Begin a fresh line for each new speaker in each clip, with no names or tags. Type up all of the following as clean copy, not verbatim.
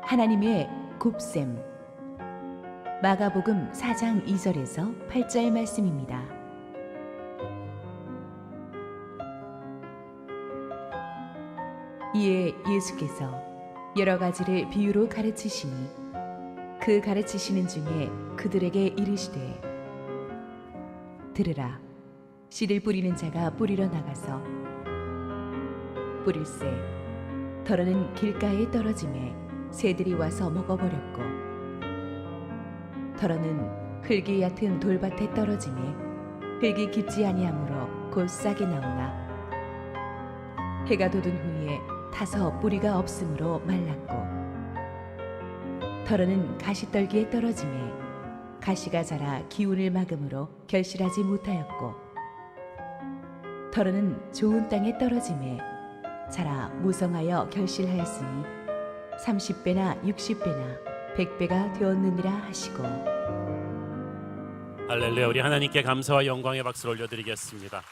하나님의 곱셈. 마가복음 4장 2절에서 8절 말씀입니다. 이에 예수께서 여러 가지를 비유로 가르치시니 그 가르치시는 중에 그들에게 이르시되 들으라. 씨를 뿌리는 자가 뿌리러 나가서 뿌릴새 더러는 길가에 떨어지매 새들이 와서 먹어버렸고 더러는 흙이 얕은 돌밭에 떨어지매 흙이 깊지 아니하므로 곧 싹이 나오나 해가 돋은 후에 타서 뿌리가 없으므로 말랐고 더러는 가시떨기에 떨어지매 가시가 자라 기운을 막음으로 결실하지 못하였고 더러는 좋은 땅에 떨어지매 자라 무성하여 결실하였으니 30배나 60배나 100배가 되었느니라 하시고.
할렐루야. 우리 하나님께 감사와 영광의 박수를 올려드리겠습니다.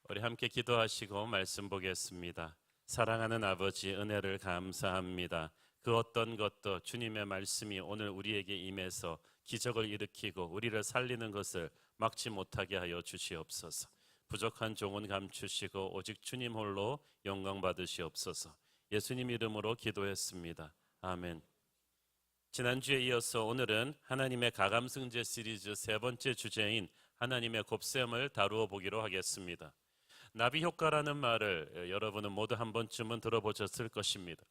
우리 함께 기도하시고 말씀 보겠습니다. 사랑하는 아버지, 은혜를 감사합니다. 그 어떤 것도 주님의 말씀이 오늘 우리에게 임해서 기적을 일으키고 우리를 살리는 것을 막지 못하게 하여 주시옵소서. 부족한 종은 감추시고 오직 주님 홀로 영광 받으시옵소서. 예수님 이름으로 기도했습니다. 아멘. 지난주에 이어서 오늘은 하나님의 가감승제 시리즈 세 번째 주제인 하나님의 곱셈을 다루어 보기로 하겠습니다. 나비 효과라는 말을 여러분은 모두 한 번쯤은 들어보셨을 것입니다.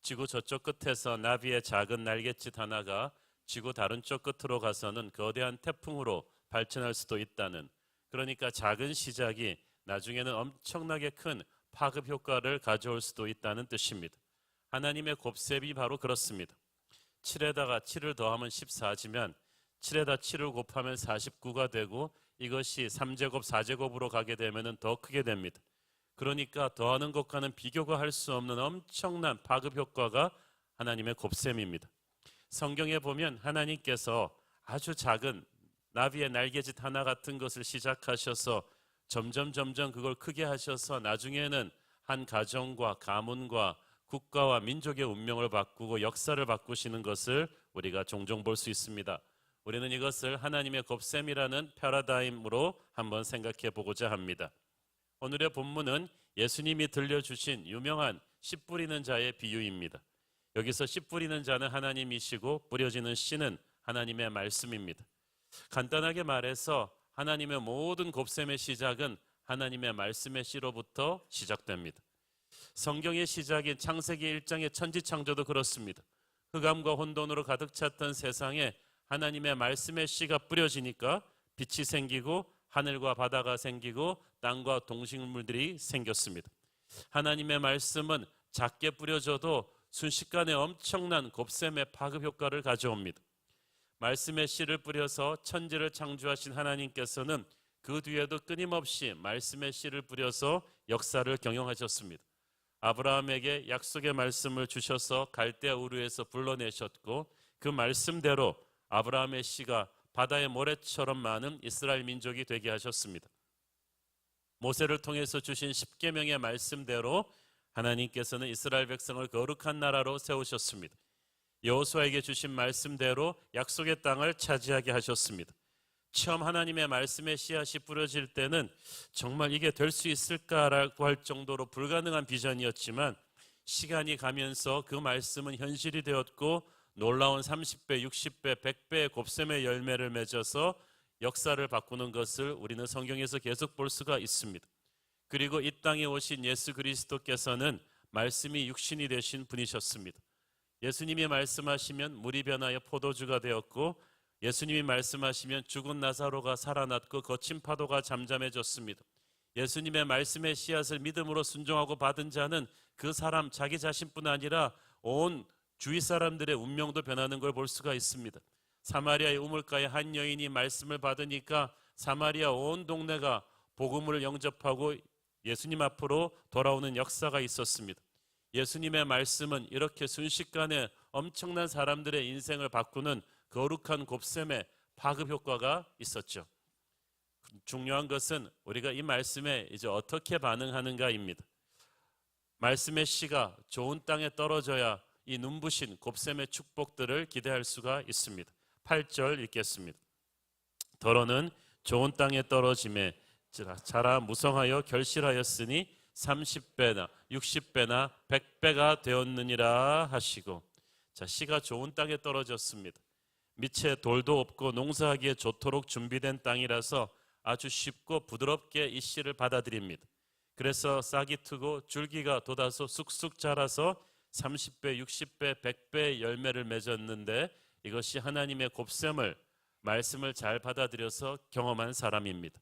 지구 저쪽 끝에서 나비의 작은 날갯짓 하나가 지구 다른 쪽 끝으로 가서는 거대한 태풍으로 발전할 수도 있다는, 그러니까 작은 시작이 나중에는 엄청나게 큰 파급 효과를 가져올 수도 있다는 뜻입니다. 하나님의 곱셈이 바로 그렇습니다. 7에다가 7을 더하면 14지만 7에다 7을 곱하면 49가 되고 이것이 3제곱 4제곱으로 가게 되면 더 크게 됩니다. 그러니까 더하는 것과는 비교가 할 수 없는 엄청난 파급 효과가 하나님의 곱셈입니다. 성경에 보면 하나님께서 아주 작은 나비의 날개짓 하나 같은 것을 시작하셔서 점점 그걸 크게 하셔서 나중에는 한 가정과 가문과 국가와 민족의 운명을 바꾸고 역사를 바꾸시는 것을 우리가 종종 볼 수 있습니다. 우리는 이것을 하나님의 곱셈이라는 패러다임으로 한번 생각해 보고자 합니다. 오늘의 본문은 예수님이 들려주신 유명한 씨 뿌리는 자의 비유입니다. 여기서 씨 뿌리는 자는 하나님이시고 뿌려지는 씨는 하나님의 말씀입니다. 간단하게 말해서 하나님의 모든 곱셈의 시작은 하나님의 말씀의 씨로부터 시작됩니다. 성경의 시작인 창세기 1장의 천지창조도 그렇습니다. 흑암과 혼돈으로 가득 찼던 세상에 하나님의 말씀의 씨가 뿌려지니까 빛이 생기고 하늘과 바다가 생기고 땅과 동식물들이 생겼습니다. 하나님의 말씀은 작게 뿌려져도 순식간에 엄청난 곱셈의 파급 효과를 가져옵니다. 말씀의 씨를 뿌려서 천지를 창조하신 하나님께서는 그 뒤에도 끊임없이 말씀의 씨를 뿌려서 역사를 경영하셨습니다. 아브라함에게 약속의 말씀을 주셔서 갈대아 우르에서 불러내셨고 그 말씀대로 아브라함의 씨가 바다의 모래처럼 많은 이스라엘 민족이 되게 하셨습니다. 모세를 통해서 주신 십계명의 말씀대로 하나님께서는 이스라엘 백성을 거룩한 나라로 세우셨습니다. 여호수아에게 주신 말씀대로 약속의 땅을 차지하게 하셨습니다. 처음 하나님의 말씀의 씨앗이 뿌려질 때는 정말 이게 될 수 있을까라고 할 정도로 불가능한 비전이었지만 시간이 가면서 그 말씀은 현실이 되었고 놀라운 30배, 60배, 100배의 곱셈의 열매를 맺어서 역사를 바꾸는 것을 우리는 성경에서 계속 볼 수가 있습니다. 그리고 이 땅에 오신 예수 그리스도께서는 말씀이 육신이 되신 분이셨습니다. 예수님이 말씀하시면 물이 변하여 포도주가 되었고 예수님이 말씀하시면 죽은 나사로가 살아났고 거친 파도가 잠잠해졌습니다. 예수님의 말씀의 씨앗을 믿음으로 순종하고 받은 자는 그 사람 자기 자신뿐 아니라 온 주위 사람들의 운명도 변하는 걸 볼 수가 있습니다. 사마리아의 우물가에 한 여인이 말씀을 받으니까 사마리아 온 동네가 복음을 영접하고 예수님 앞으로 돌아오는 역사가 있었습니다. 예수님의 말씀은 이렇게 순식간에 엄청난 사람들의 인생을 바꾸는 거룩한 곱셈의 파급 효과가 있었죠. 중요한 것은 우리가 이 말씀에 이제 어떻게 반응하는가입니다. 말씀의 씨가 좋은 땅에 떨어져야 이 눈부신 곱셈의 축복들을 기대할 수가 있습니다. 8절 읽겠습니다. 더러는 좋은 땅에 떨어짐에 자라 무성하여 결실하였으니 30배나 60배나 100배가 되었느니라 하시고. 자, 씨가 좋은 땅에 떨어졌습니다. 밑에 돌도 없고 농사하기에 좋도록 준비된 땅이라서 아주 쉽고 부드럽게 이 씨를 받아들입니다. 그래서 싹이 트고 줄기가 돋아서 쑥쑥 자라서 30배, 60배, 100배의 열매를 맺었는데 이것이 하나님의 곱셈을, 말씀을 잘 받아들여서 경험한 사람입니다.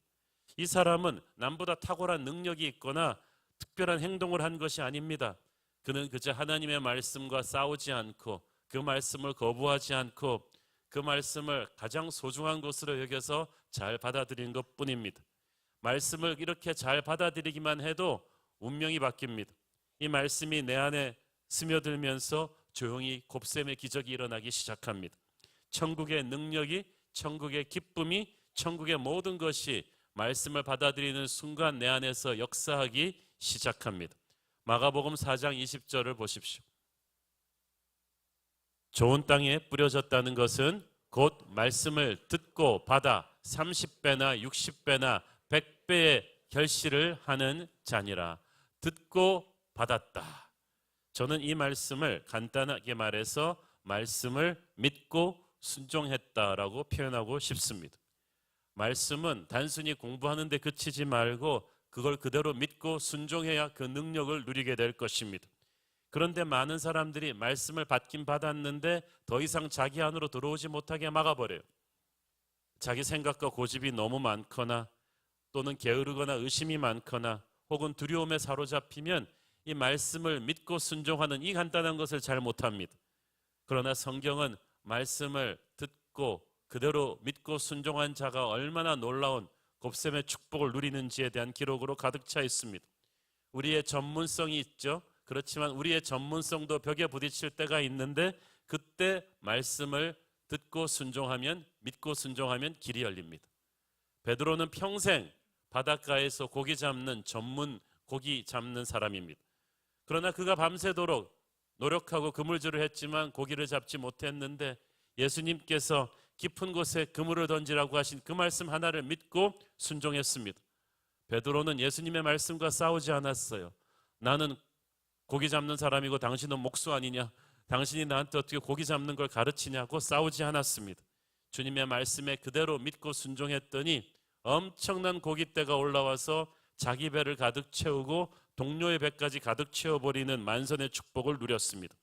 이 사람은 남보다 탁월한 능력이 있거나 특별한 행동을 한 것이 아닙니다. 그는 그저 하나님의 말씀과 싸우지 않고 그 말씀을 거부하지 않고 그 말씀을 가장 소중한 것으로 여겨서 잘 받아들인 것뿐입니다. 말씀을 이렇게 잘 받아들이기만 해도 운명이 바뀝니다. 이 말씀이 내 안에 스며들면서 조용히 곱셈의 기적이 일어나기 시작합니다. 천국의 능력이, 천국의 기쁨이, 천국의 모든 것이 말씀을 받아들이는 순간 내 안에서 역사하기 시작합니다. 마가복음 4장 20절을 보십시오. 좋은 땅에 뿌려졌다는 것은 곧 말씀을 듣고 받아 30배나 60배나 100배의 결실을 하는 자니라. 듣고 받았다. 저는 이 말씀을 간단하게 말해서 말씀을 믿고 순종했다라고 표현하고 싶습니다. 말씀은 단순히 공부하는 데 그치지 말고 그걸 그대로 믿고 순종해야 그 능력을 누리게 될 것입니다. 그런데 많은 사람들이 말씀을 받긴 받았는데 더 이상 자기 안으로 들어오지 못하게 막아버려요. 자기 생각과 고집이 너무 많거나 또는 게으르거나 의심이 많거나 혹은 두려움에 사로잡히면 이 말씀을 믿고 순종하는 이 간단한 것을 잘 못합니다. 그러나 성경은 말씀을 듣고 그대로 믿고 순종한 자가 얼마나 놀라운 곱셈의 축복을 누리는지에 대한 기록으로 가득 차 있습니다. 우리의 전문성이 있죠. 그렇지만 우리의 전문성도 벽에 부딪힐 때가 있는데 그때 말씀을 듣고 순종하면, 믿고 순종하면 길이 열립니다. 베드로는 평생 바닷가에서 고기 잡는 전문 고기 잡는 사람입니다. 그러나 그가 밤새도록 노력하고 그물질을 했지만 고기를 잡지 못했는데 예수님께서 깊은 곳에 그물을 던지라고 하신 그 말씀 하나를 믿고 순종했습니다. 베드로는 예수님의 말씀과 싸우지 않았어요. 나는 고기 잡는 사람이고 당신은 목수 아니냐? 당신이 나한테 어떻게 고기 잡는 걸 가르치냐고 싸우지 않았습니다. 주님의 말씀에 그대로 믿고 순종했더니 엄청난 고깃대가 올라와서 자기 배를 가득 채우고 동료의 배까지 가득 채워버리는 만선의 축복을 누렸습니다.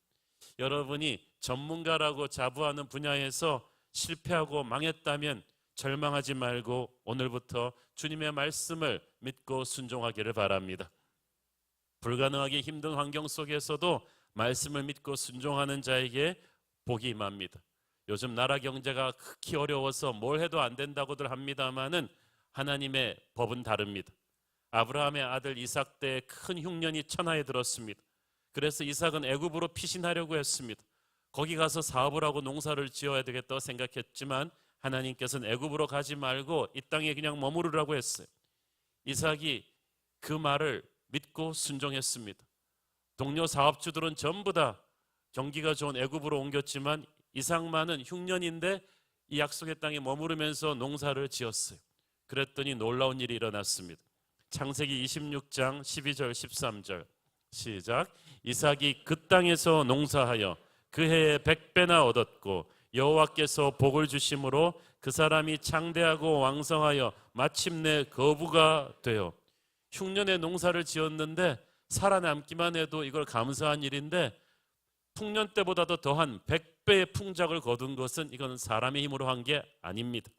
여러분이 전문가라고 자부하는 분야에서 실패하고 망했다면 절망하지 말고 오늘부터 주님의 말씀을 믿고 순종하기를 바랍니다. 불가능하기 힘든 환경 속에서도 말씀을 믿고 순종하는 자에게 복이 임합니다. 요즘 나라 경제가 극히 어려워서 뭘 해도 안 된다고들 합니다마는 하나님의 법은 다릅니다. 아브라함의 아들 이삭 때에 큰 흉년이 천하에 들었습니다. 그래서 이삭은 애굽으로 피신하려고 했습니다. 거기 가서 사업을 하고 농사를 지어야 되겠다고 생각했지만 하나님께서는 애굽으로 가지 말고 이 땅에 그냥 머무르라고 했어요. 이삭이 그 말을 믿고 순종했습니다. 동료 사업주들은 전부 다 경기가 좋은 애굽으로 옮겼지만 이삭만은 흉년인데 이 약속의 땅에 머무르면서 농사를 지었어요. 그랬더니 놀라운 일이 일어났습니다. 창세기 26장 12절 13절 시작. 이삭이 그 땅에서 농사하여 그 해에 100배나 얻었고 여호와께서 복을 주심으로 그 사람이 창대하고 왕성하여 마침내 거부가 되어. 흉년에 농사를 지었는데 살아남기만 해도 이걸 감사한 일인데 풍년 때보다도 더한 100배의 풍작을 거둔 것은 이건 사람의 힘으로 한 게 아닙니다.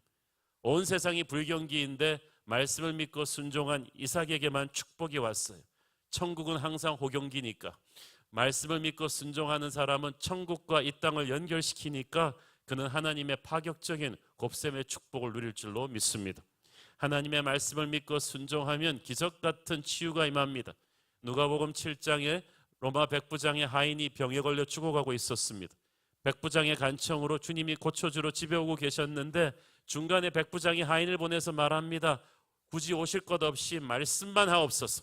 온 세상이 불경기인데 말씀을 믿고 순종한 이삭에게만 축복이 왔어요. 천국은 항상 호경기니까 말씀을 믿고 순종하는 사람은 천국과 이 땅을 연결시키니까 그는 하나님의 파격적인 곱셈의 축복을 누릴 줄로 믿습니다. 하나님의 말씀을 믿고 순종하면 기적 같은 치유가 임합니다. 누가복음 7장에 로마 백부장의 하인이 병에 걸려 죽어가고 있었습니다. 백부장의 간청으로 주님이 고쳐주러 집에 오고 계셨는데 중간에 백부장이 하인을 보내서 말합니다. 굳이 오실 것 없이 말씀만 하옵소서.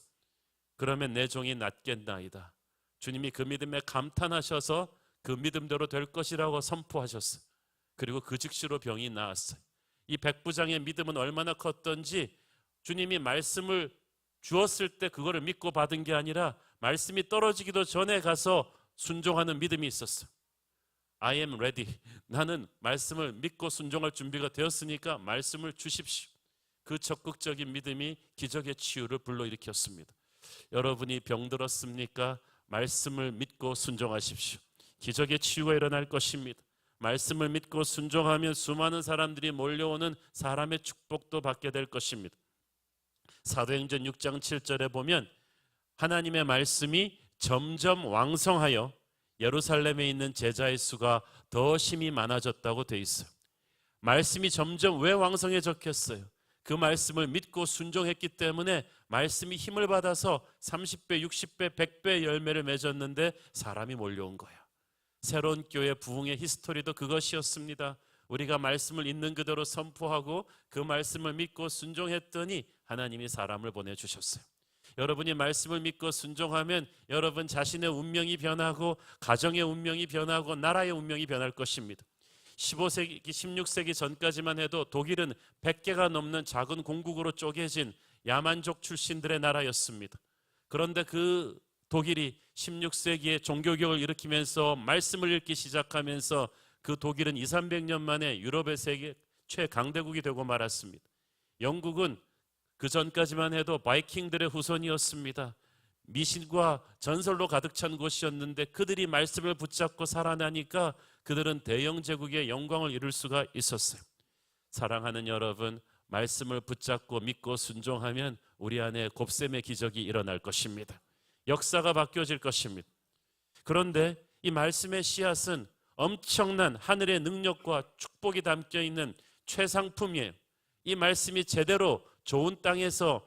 그러면 내 종이 낫겠나이다. 주님이 그 믿음에 감탄하셔서 그 믿음대로 될 것이라고 선포하셨어요. 그리고 그 즉시로 병이 나았어요. 이 백부장의 믿음은 얼마나 컸던지 주님이 말씀을 주었을 때 그거를 믿고 받은 게 아니라 말씀이 떨어지기도 전에 가서 순종하는 믿음이 있었어요. I am ready. 나는 말씀을 믿고 순종할 준비가 되었으니까 말씀을 주십시오. 그 적극적인 믿음이 기적의 치유를 불러일으켰습니다. 여러분이 병들었습니까? 말씀을 믿고 순종하십시오. 기적의 치유가 일어날 것입니다. 말씀을 믿고 순종하면 수많은 사람들이 몰려오는 사람의 축복도 받게 될 것입니다. 사도행전 6장 7절에 보면 하나님의 말씀이 점점 왕성하여 예루살렘에 있는 제자의 수가 더 심히 많아졌다고 돼 있어요. 말씀이 점점 왜 왕성해졌겠어요? 그 말씀을 믿고 순종했기 때문에 말씀이 힘을 받아서 30배, 60배, 100배 열매를 맺었는데 사람이 몰려온 거야. 새로운 교회 부흥의 히스토리도 그것이었습니다. 우리가 말씀을 있는 그대로 선포하고 그 말씀을 믿고 순종했더니 하나님이 사람을 보내주셨어요. 여러분이 말씀을 믿고 순종하면 여러분 자신의 운명이 변하고 가정의 운명이 변하고 나라의 운명이 변할 것입니다. 15세기, 16세기 전까지만 해도 독일은 100개가 넘는 작은 공국으로 쪼개진 야만족 출신들의 나라였습니다. 그런데 그 독일이 16세기에 종교개혁을 일으키면서 말씀을 읽기 시작하면서 그 독일은 200~300년 만에 유럽의 세계 최강대국이 되고 말았습니다. 영국은 그 전까지만 해도 바이킹들의 후손이었습니다. 미신과 전설로 가득 찬 곳이었는데 그들이 말씀을 붙잡고 살아나니까 그들은 대영 제국의 영광을 이룰 수가 있었어요. 사랑하는 여러분, 말씀을 붙잡고 믿고 순종하면 우리 안에 곱셈의 기적이 일어날 것입니다. 역사가 바뀌어질 것입니다. 그런데 이 말씀의 씨앗은 엄청난 하늘의 능력과 축복이 담겨 있는 최상품이에요. 이 말씀이 제대로 좋은 땅에서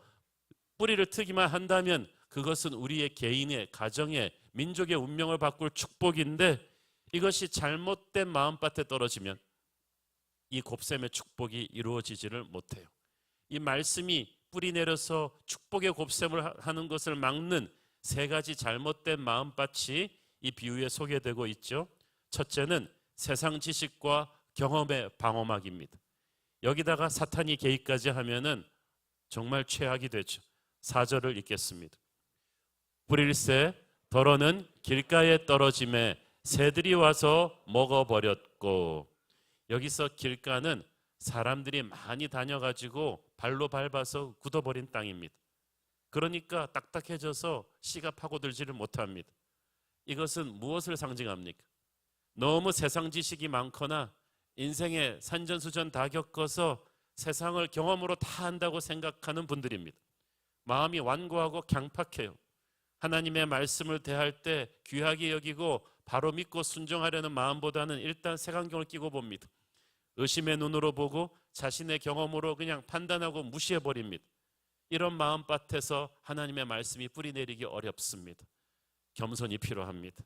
뿌리를 트기만 한다면 그것은 우리의 개인의, 가정의, 민족의 운명을 바꿀 축복인데 이것이 잘못된 마음밭에 떨어지면 이 곱셈의 축복이 이루어지지를 못해요. 이 말씀이 뿌리 내려서 축복의 곱셈을 하는 것을 막는 세 가지 잘못된 마음밭이 이 비유에 소개되고 있죠. 첫째는 세상 지식과 경험의 방어막입니다. 여기다가 사탄이 개입까지 하면은 정말 최악이 되죠. 4절을 읽겠습니다. 뿌릴새 더러는 길가에 떨어짐에 새들이 와서 먹어버렸고, 여기서 길가는 사람들이 많이 다녀가지고 발로 밟아서 굳어버린 땅입니다. 그러니까 딱딱해져서 씨가 파고들지를 못합니다. 이것은 무엇을 상징합니까? 너무 세상 지식이 많거나 인생의 산전수전 다 겪어서 세상을 경험으로 다 안다고 생각하는 분들입니다. 마음이 완고하고 강팍해요. 하나님의 말씀을 대할 때 귀하게 여기고 바로 믿고 순종하려는 마음보다는 일단 색안경을 끼고 봅니다. 의심의 눈으로 보고 자신의 경험으로 그냥 판단하고 무시해버립니다. 이런 마음밭에서 하나님의 말씀이 뿌리내리기 어렵습니다. 겸손이 필요합니다.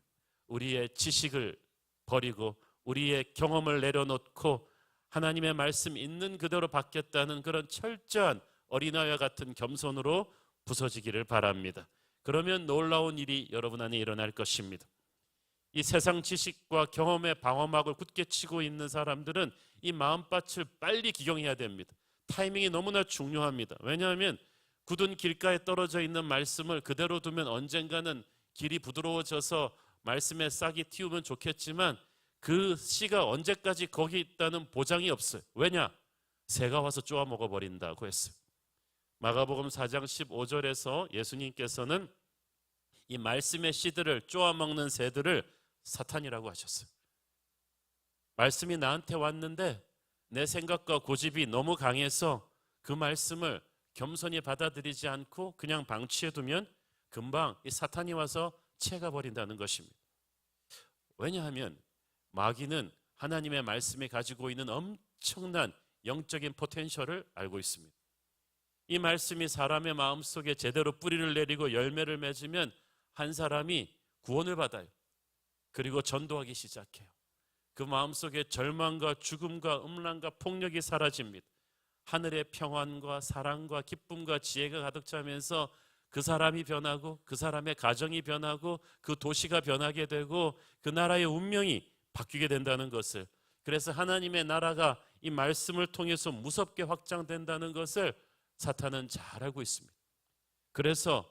우리의 지식을 버리고 우리의 경험을 내려놓고 하나님의 말씀 있는 그대로 받겠다는 그런 철저한 어린아이와 같은 겸손으로 부서지기를 바랍니다. 그러면 놀라운 일이 여러분 안에 일어날 것입니다. 이 세상 지식과 경험의 방어막을 굳게 치고 있는 사람들은 이 마음밭을 빨리 기경해야 됩니다. 타이밍이 너무나 중요합니다. 왜냐하면 굳은 길가에 떨어져 있는 말씀을 그대로 두면 언젠가는 길이 부드러워져서 말씀에 싹이 틔우면 좋겠지만 그 씨가 언제까지 거기 있다는 보장이 없어요. 왜냐? 새가 와서 쪼아 먹어버린다고 했어요. 마가복음 4장 15절에서 예수님께서는 이 말씀의 씨들을 쪼아 먹는 새들을 사탄이라고 하셨어요. 말씀이 나한테 왔는데 내 생각과 고집이 너무 강해서 그 말씀을 겸손히 받아들이지 않고 그냥 방치해두면 금방 이 사탄이 와서 채가버린다는 것입니다. 왜냐하면 마귀는 하나님의 말씀이 가지고 있는 엄청난 영적인 포텐셜을 알고 있습니다. 이 말씀이 사람의 마음속에 제대로 뿌리를 내리고 열매를 맺으면 한 사람이 구원을 받아요. 그리고 전도하기 시작해요. 그 마음속에 절망과 죽음과 음란과 폭력이 사라집니다. 하늘의 평안과 사랑과 기쁨과 지혜가 가득 차면서 그 사람이 변하고 그 사람의 가정이 변하고 그 도시가 변하게 되고 그 나라의 운명이 바뀌게 된다는 것을, 그래서 하나님의 나라가 이 말씀을 통해서 무섭게 확장된다는 것을 사탄은 잘 알고 있습니다. 그래서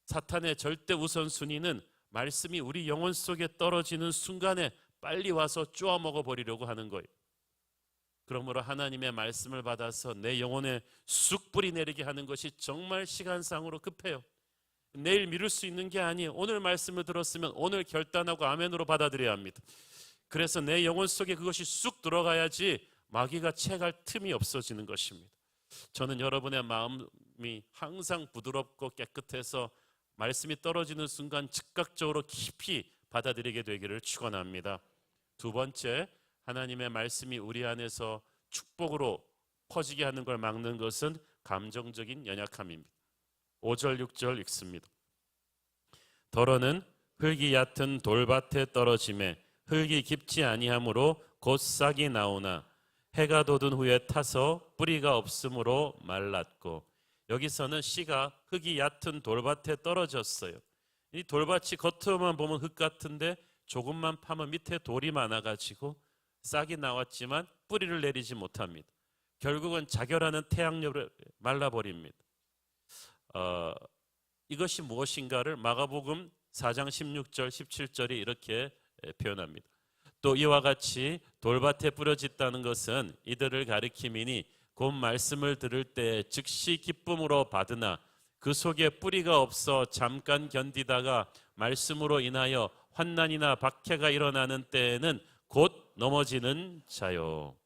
사탄의 절대 우선순위는 말씀이 우리 영혼 속에 떨어지는 순간에 빨리 와서 쪼아 먹어버리려고 하는 거예요. 그러므로 하나님의 말씀을 받아서 내 영혼에 쑥 뿌리 내리게 하는 것이 정말 시간상으로 급해요. 내일 미룰 수 있는 게 아니에요. 오늘 말씀을 들었으면 오늘 결단하고 아멘으로 받아들여야 합니다. 그래서 내 영혼 속에 그것이 쑥 들어가야지 마귀가 채갈 틈이 없어지는 것입니다. 저는 여러분의 마음이 항상 부드럽고 깨끗해서 말씀이 떨어지는 순간 즉각적으로 깊이 받아들이게 되기를 축원합니다. 두 번째, 하나님의 말씀이 우리 안에서 축복으로 퍼지게 하는 걸 막는 것은 감정적인 연약함입니다. 5절 6절 읽습니다. 더러는 흙이 얕은 돌밭에 떨어짐에 흙이 깊지 아니하므로 곧 싹이 나오나 해가 돋은 후에 타서 뿌리가 없으므로 말랐고, 여기서는 씨가 흙이 얕은 돌밭에 떨어졌어요. 이 돌밭이 겉으로만 보면 흙 같은데 조금만 파면 밑에 돌이 많아가지고 싹이 나왔지만 뿌리를 내리지 못합니다. 결국은 자결하는 태양열에 말라버립니다. 이것이 무엇인가를 마가복음 4장 16절 17절이 이렇게 표현합니다. 또 이와 같이 돌밭에 뿌려졌다는 것은 이들을 가리킴이니 곧 말씀을 들을 때 즉시 기쁨으로 받으나 그 속에 뿌리가 없어 잠깐 견디다가 말씀으로 인하여 환난이나 박해가 일어나는 때에는 곧 넘어지는 자요.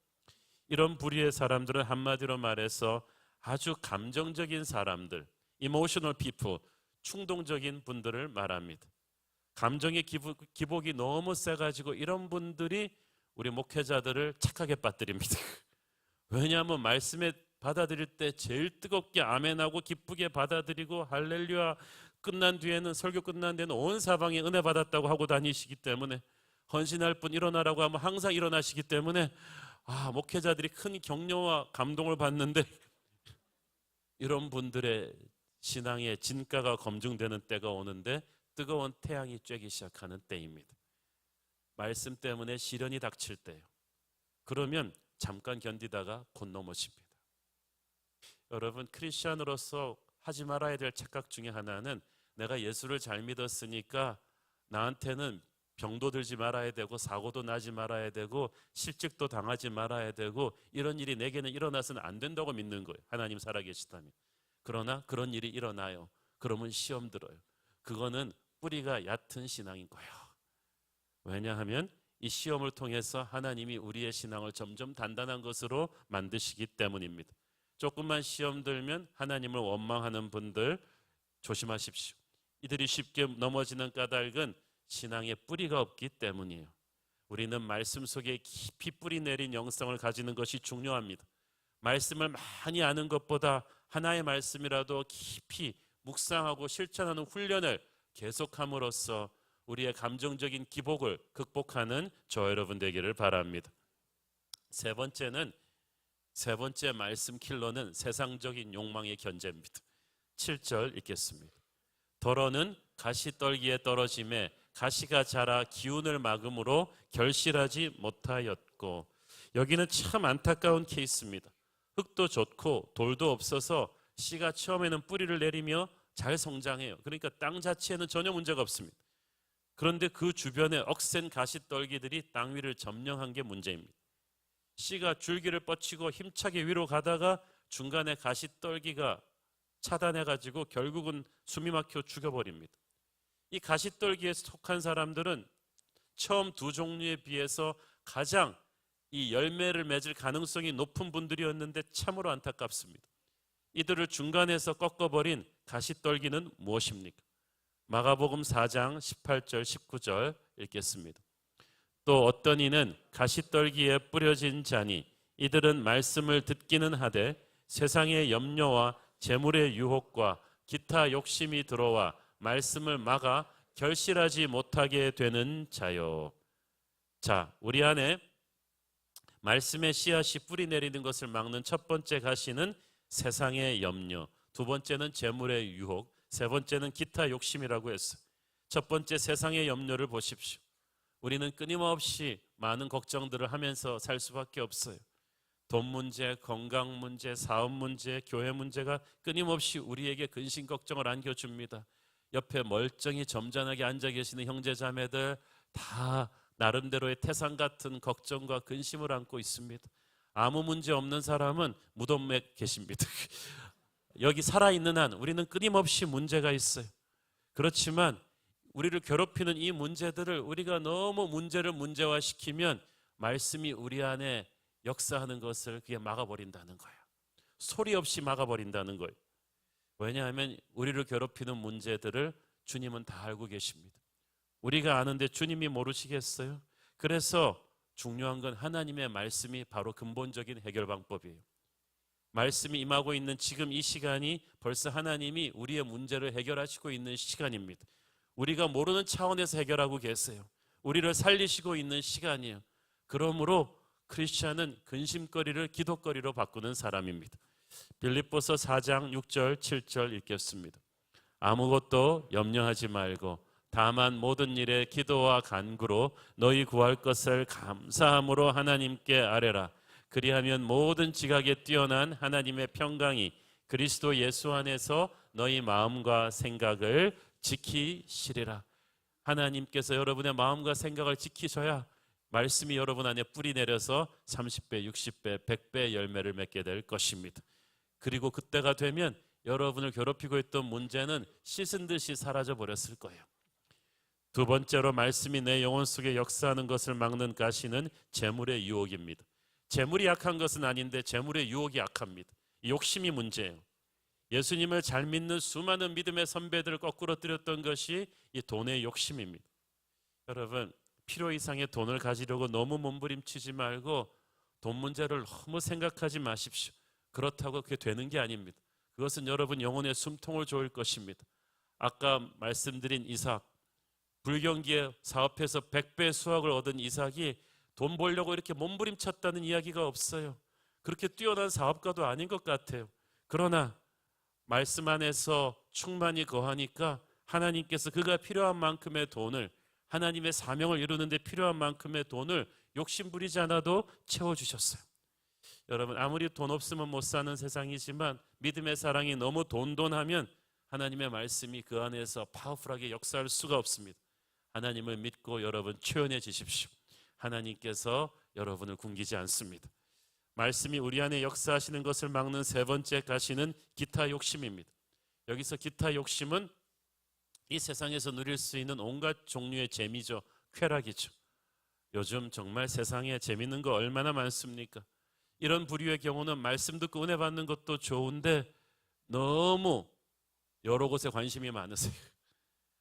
이런 부류의 사람들은 한마디로 말해서 아주 감정적인 사람들, emotional people, 충동적인 분들을 말합니다. 감정의 기복이 너무 세가지고 이런 분들이 우리 목회자들을 착하게 빠뜨립니다. 왜냐하면 말씀에 받아들일 때 제일 뜨겁게 아멘하고 기쁘게 받아들이고 할렐루야 끝난 뒤에는, 설교 끝난 뒤에는 온 사방에 은혜 받았다고 하고 다니시기 때문에, 헌신할 분 일어나라고 하면 항상 일어나시기 때문에 목회자들이 큰 격려와 감동을 받는데, 이런 분들의 신앙의 진가가 검증되는 때가 오는데 뜨거운 태양이 쬐기 시작하는 때입니다. 말씀 때문에 시련이 닥칠 때요. 그러면 잠깐 견디다가 곧 넘어집니다. 여러분, 크리스찬으로서 하지 말아야 될 착각 중에 하나는 내가 예수를 잘 믿었으니까 나한테는 병도 들지 말아야 되고 사고도 나지 말아야 되고 실직도 당하지 말아야 되고 이런 일이 내게는 일어나서는 안 된다고 믿는 거예요. 하나님 살아계시다면. 그러나 그런 일이 일어나요. 그러면 시험 들어요. 그거는 뿌리가 얕은 신앙인 거예요. 왜냐하면 이 시험을 통해서 하나님이 우리의 신앙을 점점 단단한 것으로 만드시기 때문입니다. 조금만 시험 들면 하나님을 원망하는 분들 조심하십시오. 이들이 쉽게 넘어지는 까닭은 신앙에 뿌리가 없기 때문이에요. 우리는 말씀 속에 깊이 뿌리 내린 영성을 가지는 것이 중요합니다. 말씀을 많이 아는 것보다 하나의 말씀이라도 깊이 묵상하고 실천하는 훈련을 계속함으로써 우리의 감정적인 기복을 극복하는 저 여러분 되기를 바랍니다. 세 번째 말씀 킬러는 세상적인 욕망의 견제입니다. 7절 읽겠습니다. 더러는 가시떨기에 떨어짐에 가시가 자라 기운을 막음으로 결실하지 못하였고, 여기는 참 안타까운 케이스입니다. 흙도 좋고 돌도 없어서 씨가 처음에는 뿌리를 내리며 잘 성장해요. 그러니까 땅 자체에는 전혀 문제가 없습니다. 그런데 그 주변에 억센 가시떨기들이 땅 위를 점령한 게 문제입니다. 씨가 줄기를 뻗치고 힘차게 위로 가다가 중간에 가시떨기가 차단해가지고 결국은 숨이 막혀 죽여버립니다. 이 가시떨기에 속한 사람들은 처음 두 종류에 비해서 가장 이 열매를 맺을 가능성이 높은 분들이었는데 참으로 안타깝습니다. 이들을 중간에서 꺾어버린 가시떨기는 무엇입니까? 마가복음 4장 18절 19절 읽겠습니다. 또 어떤 이는 가시떨기에 뿌려진 자니 이들은 말씀을 듣기는 하되 세상의 염려와 재물의 유혹과 기타 욕심이 들어와 말씀을 막아 결실하지 못하게 되는 자요. 자, 우리 안에 말씀의 씨앗이 뿌리 내리는 것을 막는 첫 번째 가시는 세상의 염려, 두 번째는 재물의 유혹, 세 번째는 기타 욕심이라고 했어요. 첫 번째 세상의 염려를 보십시오. 우리는 끊임없이 많은 걱정들을 하면서 살 수밖에 없어요. 돈 문제, 건강 문제, 사업 문제, 교회 문제가 끊임없이 우리에게 근심 걱정을 안겨줍니다. 옆에 멀쩡히 점잖하게 앉아 계시는 형제 자매들 다 나름대로의 태산 같은 걱정과 근심을 안고 있습니다. 아무 문제 없는 사람은 무덤에 계십니다. 여기 살아있는 한 우리는 끊임없이 문제가 있어요. 그렇지만 우리를 괴롭히는 이 문제들을 우리가 너무 문제를 문제화시키면 말씀이 우리 안에 역사하는 것을 그게 막아버린다는 거예요. 소리 없이 막아버린다는 거예요. 왜냐하면 우리를 괴롭히는 문제들을 주님은 다 알고 계십니다. 우리가 아는데 주님이 모르시겠어요? 그래서 중요한 건 하나님의 말씀이 바로 근본적인 해결 방법이에요. 말씀이 임하고 있는 지금 이 시간이 벌써 하나님이 우리의 문제를 해결하시고 있는 시간입니다. 우리가 모르는 차원에서 해결하고 계세요. 우리를 살리시고 있는 시간이에요. 그러므로 크리스찬은 근심거리를 기도거리로 바꾸는 사람입니다. 빌립보서 4장 6절 7절 읽겠습니다. 아무것도 염려하지 말고 다만 모든 일에 기도와 간구로 너희 구할 것을 감사함으로 하나님께 아뢰라. 그리하면 모든 지각에 뛰어난 하나님의 평강이 그리스도 예수 안에서 너희 마음과 생각을 지키시리라. 하나님께서 여러분의 마음과 생각을 지키셔야 말씀이 여러분 안에 뿌리 내려서 30배, 60배, 100배 열매를 맺게 될 것입니다. 그리고 그때가 되면 여러분을 괴롭히고 있던 문제는 씻은 듯이 사라져 버렸을 거예요. 두 번째로 말씀이 내 영혼 속에 역사하는 것을 막는 가시는 재물의 유혹입니다. 재물이 약한 것은 아닌데 재물의 유혹이 약합니다. 욕심이 문제예요. 예수님을 잘 믿는 수많은 믿음의 선배들을 거꾸로 뜨렸던 것이 이 돈의 욕심입니다. 여러분, 필요 이상의 돈을 가지려고 너무 몸부림치지 말고 돈 문제를 너무 생각하지 마십시오. 그렇다고 그게 되는 게 아닙니다. 그것은 여러분 영혼의 숨통을 조일 것입니다. 아까 말씀드린 이삭, 불경기에 사업해서 100배 수확을 얻은 이삭이 돈 벌려고 이렇게 몸부림쳤다는 이야기가 없어요. 그렇게 뛰어난 사업가도 아닌 것 같아요. 그러나 말씀 안에서 충만히 거하니까 하나님께서 그가 필요한 만큼의 돈을, 하나님의 사명을 이루는 데 필요한 만큼의 돈을 욕심 부리지 않아도 채워주셨어요. 여러분, 아무리 돈 없으면 못 사는 세상이지만 믿음의 사랑이 너무 돈하면 하나님의 말씀이 그 안에서 파워풀하게 역사할 수가 없습니다. 하나님을 믿고 여러분 초연해지십시오. 하나님께서 여러분을 굶기지 않습니다. 말씀이 우리 안에 역사하시는 것을 막는 세 번째 가시는 기타 욕심입니다. 여기서 기타 욕심은 이 세상에서 누릴 수 있는 온갖 종류의 재미죠. 쾌락이죠. 요즘 정말 세상에 재밌는 거 얼마나 많습니까? 이런 부류의 경우는 말씀 듣고 은혜 받는 것도 좋은데 너무 여러 곳에 관심이 많으세요.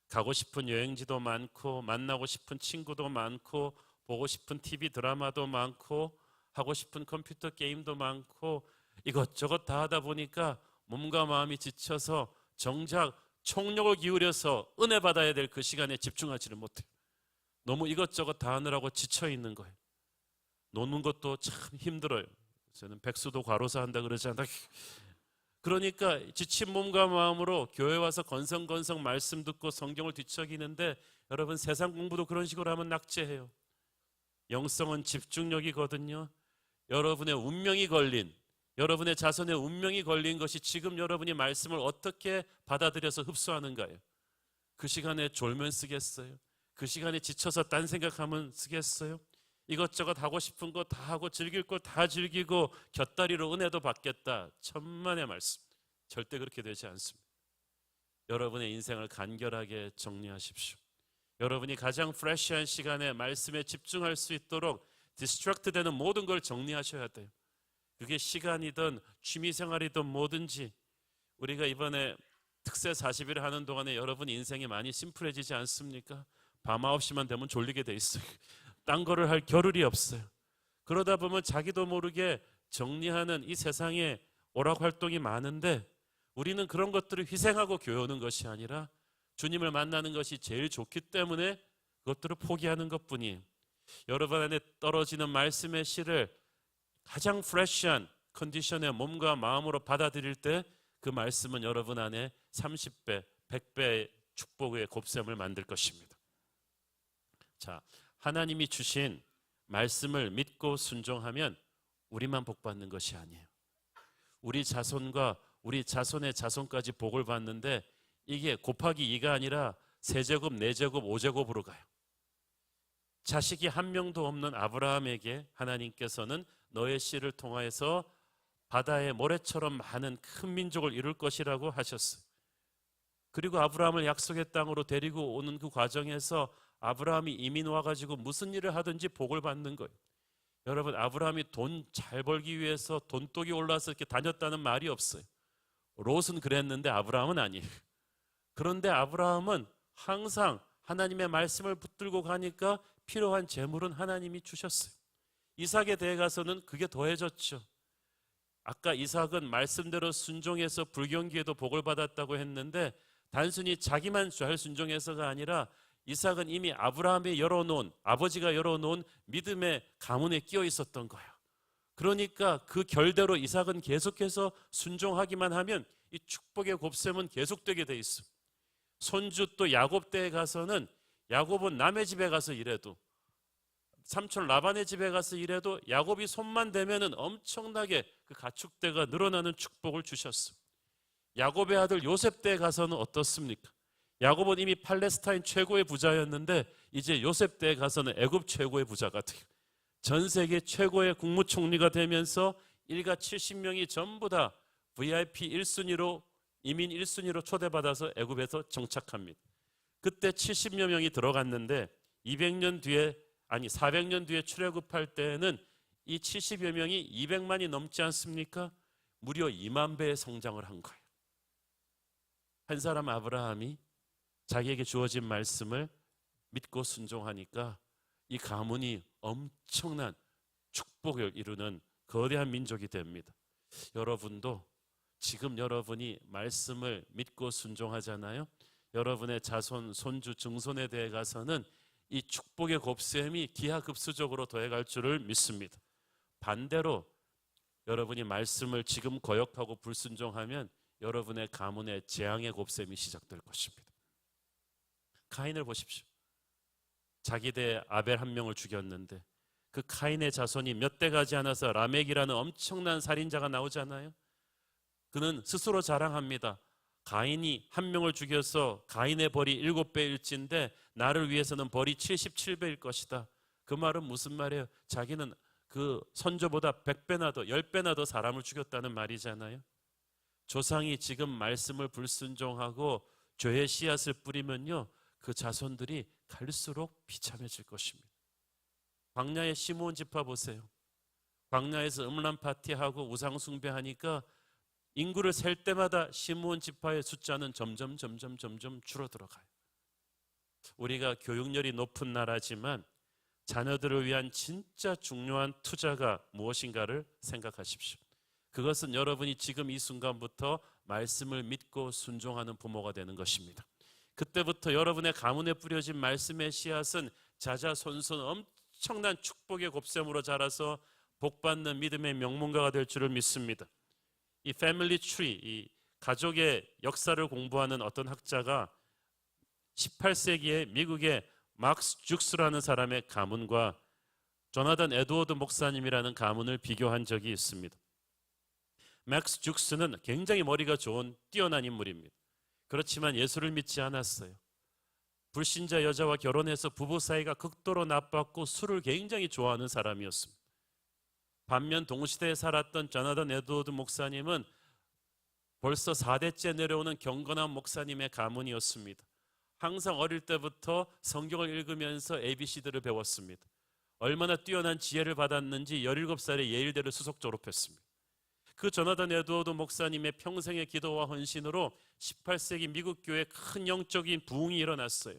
가고 싶은 여행지도 많고 만나고 싶은 친구도 많고 보고 싶은 TV 드라마도 많고 하고 싶은 컴퓨터 게임도 많고 이것저것 다 하다 보니까 몸과 마음이 지쳐서 정작 총력을 기울여서 은혜 받아야 될 그 시간에 집중하지를 못해요. 너무 이것저것 다 하느라고 지쳐 있는 거예요. 노는 것도 참 힘들어요. 저는 백수도 과로사 한다 그러잖아요. 그러니까 지친 몸과 마음으로 교회 와서 건성건성 말씀 듣고 성경을 뒤척이는데 여러분 세상 공부도 그런 식으로 하면 낙제해요. 영성은 집중력이거든요. 여러분의 운명이 걸린, 여러분의 자손의 운명이 걸린 것이 지금 여러분이 말씀을 어떻게 받아들여서 흡수하는가예요. 그 시간에 졸면 쓰겠어요? 그 시간에 지쳐서 딴 생각하면 쓰겠어요? 이것저것 하고 싶은 거 다 하고 즐길 거 다 즐기고 곁다리로 은혜도 받겠다. 천만의 말씀. 절대 그렇게 되지 않습니다. 여러분의 인생을 간결하게 정리하십시오. 여러분이 가장 프레시한 시간에 말씀에 집중할 수 있도록 디스트랙트 되는 모든 걸 정리하셔야 돼요. 그게 시간이든 취미생활이든 뭐든지. 우리가 이번에 특세 40일 하는 동안에 여러분 인생이 많이 심플해지지 않습니까? 밤 9시만 되면 졸리게 돼 있어요. 딴 거를 할 겨를이 없어요. 그러다 보면 자기도 모르게 정리하는 이 세상에 오락 활동이 많은데 우리는 그런 것들을 희생하고 교회 오는 것이 아니라 주님을 만나는 것이 제일 좋기 때문에 그것들을 포기하는 것뿐이에요. 여러분 안에 떨어지는 말씀의 씨를 가장 프레시한 컨디션의 몸과 마음으로 받아들일 때 그 말씀은 여러분 안에 30배, 100배의 축복의 곱셈을 만들 것입니다. 자, 하나님이 주신 말씀을 믿고 순종하면 우리만 복 받는 것이 아니에요. 우리 자손과 우리 자손의 자손까지 복을 받는데 이게 곱하기 2가 아니라 세제곱, 네제곱, 오제곱으로 가요. 자식이 한 명도 없는 아브라함에게 하나님께서는 너의 씨를 통하여서 바다의 모래처럼 많은 큰 민족을 이룰 것이라고 하셨어요. 그리고 아브라함을 약속의 땅으로 데리고 오는 그 과정에서 아브라함이 이민 와가지고 무슨 일을 하든지 복을 받는 거예요. 여러분, 아브라함이 돈 잘 벌기 위해서 돈독이 올라서 이렇게 다녔다는 말이 없어요. 롯은 그랬는데 아브라함은 아니에요. 그런데 아브라함은 항상 하나님의 말씀을 붙들고 가니까 필요한 재물은 하나님이 주셨어요. 이삭에 대해 가서는 그게 더해졌죠. 아까 이삭은 말씀대로 순종해서 불경기에도 복을 받았다고 했는데 단순히 자기만 잘 순종해서가 아니라 이삭은 이미 아브라함이 열어놓은, 아버지가 열어놓은 믿음의 가문에 끼어 있었던 거예요. 그러니까 그 결대로 이삭은 계속해서 순종하기만 하면 이 축복의 곱셈은 계속되게 돼 있어. 손주 또 야곱 때에 가서는 야곱은 남의 집에 가서 일해도, 삼촌 라반의 집에 가서 일해도 야곱이 손만 대면은 엄청나게 그 가축대가 늘어나는 축복을 주셨어. 야곱의 아들 요셉 때에 가서는 어떻습니까? 야곱은 이미 팔레스타인 최고의 부자였는데 이제 요셉 때에 가서는 애굽 최고의 부자가 돼요. 전 세계 최고의 국무총리가 되면서 일가 70명이 전부 다 VIP 1순위로, 이민 1순위로 초대받아서 애굽에서 정착합니다. 그때 70여 명이 들어갔는데 400년 뒤에 출애굽할 때에는 이 70여 명이 200만이 넘지 않습니까? 무려 2만 배의 성장을 한 거예요. 한 사람 아브라함이 자기에게 주어진 말씀을 믿고 순종하니까 이 가문이 엄청난 축복을 이루는 거대한 민족이 됩니다. 여러분도 지금 여러분이 말씀을 믿고 순종하잖아요. 여러분의 자손, 손주, 증손에 대해 가서는 이 축복의 곱셈이 기하급수적으로 더해갈 줄을 믿습니다. 반대로 여러분이 말씀을 지금 거역하고 불순종하면 여러분의 가문의 재앙의 곱셈이 시작될 것입니다. 카인을 보십시오. 자기 대 아벨 한 명을 죽였는데 그 카인의 자손이 몇 대 가지 않아서 라멕이라는 엄청난 살인자가 나오잖아요. 그는 스스로 자랑합니다. 가인이 한 명을 죽여서 가인의 벌이 7배일진데 나를 위해서는 벌이 77배일 것이다. 그 말은 무슨 말이에요? 자기는 그 선조보다 100배나 더, 10배나 더 사람을 죽였다는 말이잖아요. 조상이 지금 말씀을 불순종하고 죄의 씨앗을 뿌리면요, 그 자손들이 갈수록 비참해질 것입니다. 광야의 시므온 지파 보세요. 광야에서 음란 파티하고 우상 숭배하니까 인구를 셀 때마다 시므온 지파의 숫자는 점점 줄어들어가요. 우리가 교육열이 높은 나라지만 자녀들을 위한 진짜 중요한 투자가 무엇인가를 생각하십시오. 그것은 여러분이 지금 이 순간부터 말씀을 믿고 순종하는 부모가 되는 것입니다. 그때부터 여러분의 가문에 뿌려진 말씀의 씨앗은 자자손손 엄청난 축복의 곱셈으로 자라서 복받는 믿음의 명문가가 될 줄을 믿습니다. 이 패밀리 트리, 이 가족의 역사를 공부하는 어떤 학자가 18세기에 미국의 막스 죽스라는 사람의 가문과 조나단 에드워드 목사님이라는 가문을 비교한 적이 있습니다. 막스 죽스는 굉장히 머리가 좋은 뛰어난 인물입니다. 그렇지만 예수를 믿지 않았어요. 불신자 여자와 결혼해서 부부 사이가 극도로 나빴고 술을 굉장히 좋아하는 사람이었습니다. 반면 동시대에 살았던 조나단 에드워드 목사님은 벌써 4대째 내려오는 경건한 목사님의 가문이었습니다. 항상 어릴 때부터 성경을 읽으면서 ABC들을 배웠습니다. 얼마나 뛰어난 지혜를 받았는지 17살에 예일대를 수석 졸업했습니다. 그 조나단 에드워드 목사님의 평생의 기도와 헌신으로 18세기 미국 교회에 큰 영적인 부흥이 일어났어요.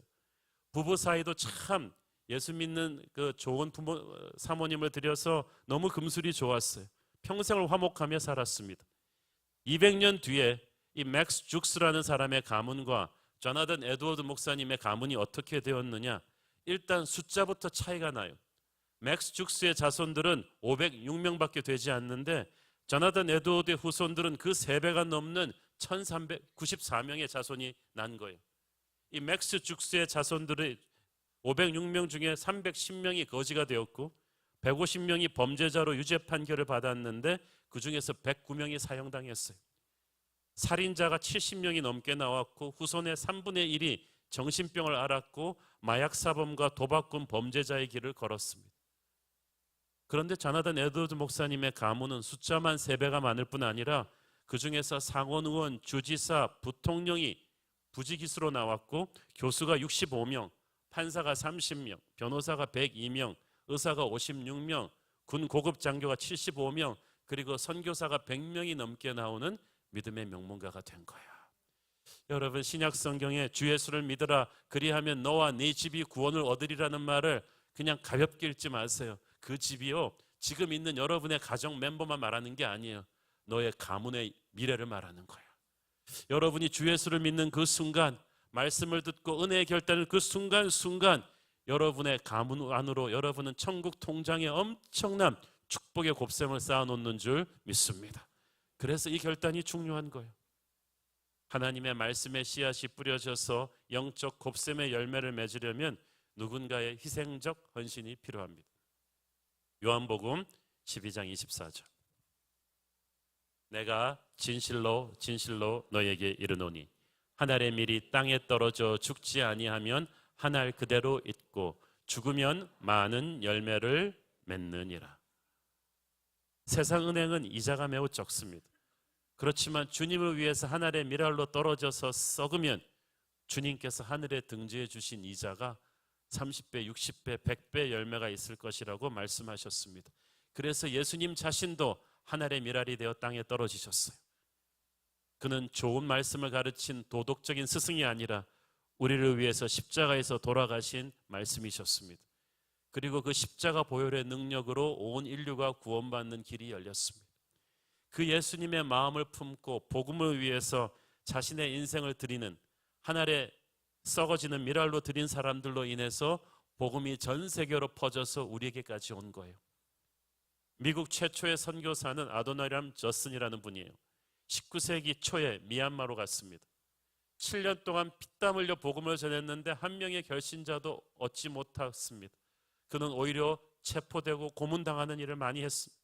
부부 사이도 참 예수 믿는 그 좋은 사모님을 들여서 너무 금술이 좋았어요. 평생을 화목하며 살았습니다. 200년 뒤에 이 맥스 죽스라는 사람의 가문과 조나단 에드워드 목사님의 가문이 어떻게 되었느냐? 일단 숫자부터 차이가 나요. 맥스 죽스의 자손들은 506명밖에 되지 않는데 조나단 에드워드의 후손들은 그 3배가 넘는 1394명의 자손이 난 거예요. 이 맥스 죽스의 자손들의 506명 중에 310명이 거지가 되었고 150명이 범죄자로 유죄 판결을 받았는데 그 중에서 109명이 사형당했어요. 살인자가 70명이 넘게 나왔고 후손의 3분의 1이 정신병을 앓았고 마약사범과 도박꾼 범죄자의 길을 걸었습니다. 그런데 조나단 에드워드 목사님의 가문은 숫자만 3배가 많을 뿐 아니라 그 중에서 상원의원, 주지사, 부통령이 부지기수로 나왔고 교수가 65명, 판사가 30명, 변호사가 102명, 의사가 56명, 군 고급 장교가 75명, 그리고 선교사가 100명이 넘게 나오는 믿음의 명문가가 된 거야. 여러분, 신약 성경에 주 예수를 믿으라 그리하면 너와 네 집이 구원을 얻으리라는 말을 그냥 가볍게 읽지 마세요. 그 집이요, 지금 있는 여러분의 가정 멤버만 말하는 게 아니에요. 너의 가문의 미래를 말하는 거야. 여러분이 주 예수를 믿는 그 순간, 말씀을 듣고 은혜의 결단을 그 순간 여러분의 가문 안으로 여러분은 천국 통장에 엄청난 축복의 곱셈을 쌓아놓는 줄 믿습니다. 그래서 이 결단이 중요한 거예요. 하나님의 말씀의 씨앗이 뿌려져서 영적 곱셈의 열매를 맺으려면 누군가의 희생적 헌신이 필요합니다. 요한복음 12장 24절. 내가 진실로 진실로 너에게 이르노니 한 알의 밀이 땅에 떨어져 죽지 아니하면 한 알 그대로 있고 죽으면 많은 열매를 맺느니라. 세상 은행은 이자가 매우 적습니다. 그렇지만 주님을 위해서 한 알의 밀알로 떨어져서 썩으면 주님께서 하늘에 등재해 주신 이자가 30배, 60배, 100배 열매가 있을 것이라고 말씀하셨습니다. 그래서 예수님 자신도 한 알의 밀알이 되어 땅에 떨어지셨어요. 그는 좋은 말씀을 가르친 도덕적인 스승이 아니라 우리를 위해서 십자가에서 돌아가신 말씀이셨습니다. 그리고 그 십자가 보혈의 능력으로 온 인류가 구원받는 길이 열렸습니다. 그 예수님의 마음을 품고 복음을 위해서 자신의 인생을 드리는 한 알의 썩어지는 밀알로 드린 사람들로 인해서 복음이 전 세계로 퍼져서 우리에게까지 온 거예요. 미국 최초의 선교사는 아도나리암 저슨이라는 분이에요. 19세기 초에 미얀마로 갔습니다. 7년 동안 피땀 흘려 복음을 전했는데 한 명의 결신자도 얻지 못했습니다. 그는 오히려 체포되고 고문당하는 일을 많이 했습니다.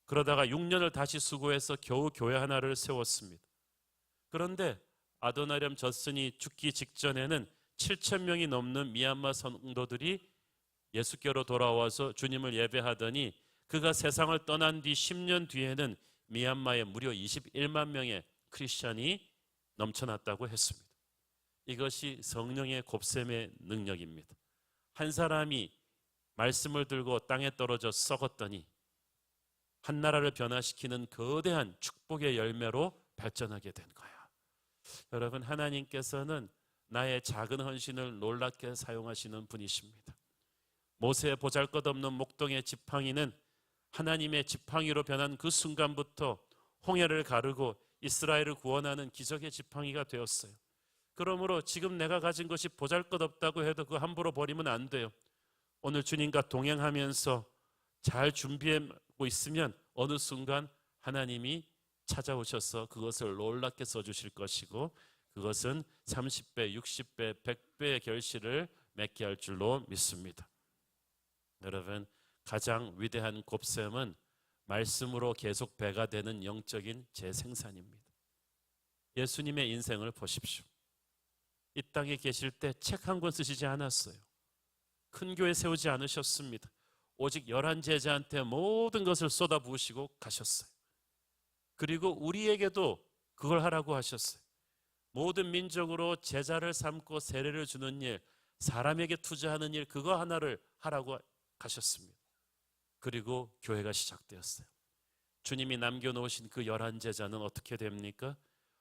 그러다가 6년을 다시 수고해서 겨우 교회 하나를 세웠습니다. 그런데 아도나리암 저슨이 죽기 직전에는 7,000명이 넘는 미얀마 성도들이 예수께로 돌아와서 주님을 예배하더니 그가 세상을 떠난 뒤 10년 뒤에는 미얀마에 무려 21만 명의 크리스찬이 넘쳐났다고 했습니다. 이것이 성령의 곱셈의 능력입니다. 한 사람이 말씀을 들고 땅에 떨어져 썩었더니 한 나라를 변화시키는 거대한 축복의 열매로 발전하게 된 거야. 여러분, 하나님께서는 나의 작은 헌신을 놀랍게 사용하시는 분이십니다. 모세의 보잘것없는 목동의 지팡이는 하나님의 지팡이로 변한 그 순간부터 홍해를 가르고 이스라엘을 구원하는 기적의 지팡이가 되었어요. 그러므로 지금 내가 가진 것이 보잘것없다고 해도 그거 함부로 버리면 안 돼요. 오늘 주님과 동행하면서 잘 준비하고 있으면 어느 순간 하나님이 찾아오셔서 그것을 놀랍게 써주실 것이고 그것은 30배, 60배, 100배의 결실을 맺게 할 줄로 믿습니다. 여러분, 가장 위대한 곱셈은 말씀으로 계속 배가 되는 영적인 재생산입니다. 예수님의 인생을 보십시오. 이 땅에 계실 때 책 한 권 쓰시지 않았어요. 큰 교회 세우지 않으셨습니다. 오직 11 제자한테 모든 것을 쏟아부으시고 가셨어요. 그리고 우리에게도 그걸 하라고 하셨어요. 모든 민족으로 제자를 삼고 세례를 주는 일, 사람에게 투자하는 일, 그거 하나를 하라고 가셨습니다. 그리고 교회가 시작되었어요. 주님이 남겨놓으신 그 11 제자는 어떻게 됩니까?